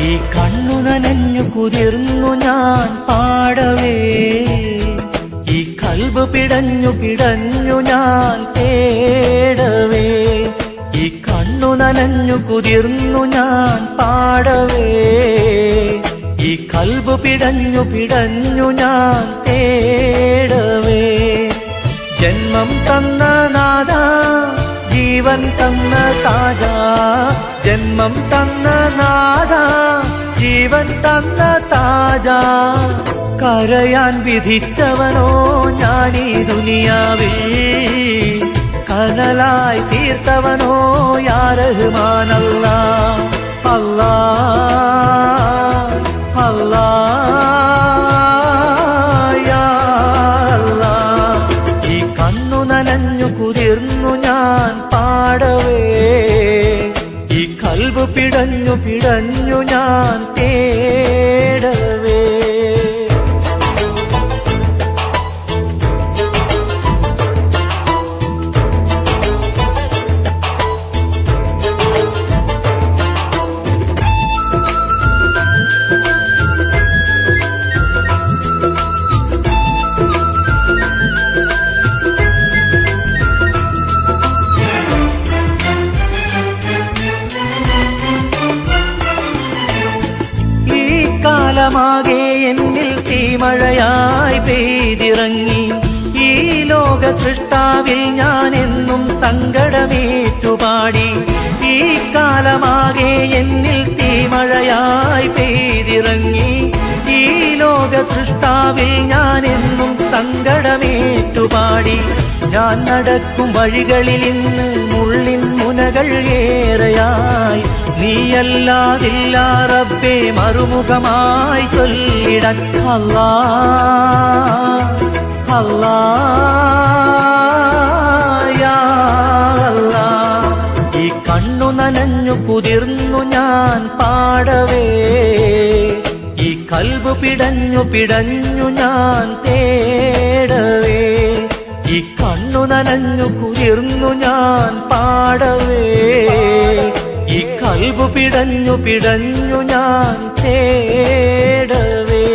ഈ കണ്ണു നനഞ്ഞു കുതിർന്നു ഞാൻ പാടവേ, ഈ കൽബ് പിടഞ്ഞു പിടഞ്ഞു ഞാൻ തേടവേ. ഈ കണ്ണു നനഞ്ഞു കുതിർന്നു ഞാൻ പാടവേ, ഈ കൽബ് പിടഞ്ഞു പിടഞ്ഞു ഞാൻ തേടവേ. ജന്മം തന്ന നാഥ, ജീവൻ തന്ന താജ, ജന്മം തന്ന നാഥ, ജീവൻ തന്ന താജ. കരയാൻ വിധിച്ചവനോ ഞാനീ ദുനിയാവിൽ, കനലായി തീർത്തവനോ യാ റഹ്മാൻ അല്ലാഹ്. അല്ലാഹ് അല്ലാഹ് യാ അല്ലാഹ്. ഈ കണ്ണു നനഞ്ഞു കുതിർന്നു ഞാൻ പാടവേ, ഈ കൽബ് പിടഞ്ഞു പിടഞ്ഞു ഞാൻ തേടവേ. കാലമാകെ എന്നിൽ തീമഴയായി പെയ്തിറങ്ങി, ഈ ലോക സൃഷ്ടാവിൽ ഞാൻ എന്നും സങ്കടമേറ്റുപാടി. ഈ കാലമാകെ എന്നിൽ തീമഴയായി പെയ്തിറങ്ങി, ഈ ലോക സൃഷ്ടാവിൽ ഞാൻ എന്നും സങ്കടമേറ്റുപാടി. ഞാൻ നടക്കും വഴികളിൽ ഇന്ന് മുള്ളിൻ മുനകൾ ഏറെയായി, നീയല്ലാതില്ല റബ്ബേ മറുമുഖമായി ചൊല്ലിടാൻ. അല്ലാഹ് അല്ലാഹ് യാ അല്ലാഹ്. ഈ കണ്ണു നനഞ്ഞു കുതിർന്നു ഞാൻ പാടവേ, ഈ കൽബ് പിടഞ്ഞു പിടഞ്ഞു ഞാൻ തേടവേ. ഈ കണ്ണു നനഞ്ഞു കുതിർന്നു ഞാൻ പാടവേ, ഈ കൽബ് പിടഞ്ഞു പിടഞ്ഞു ഞാൻ തേടവേ.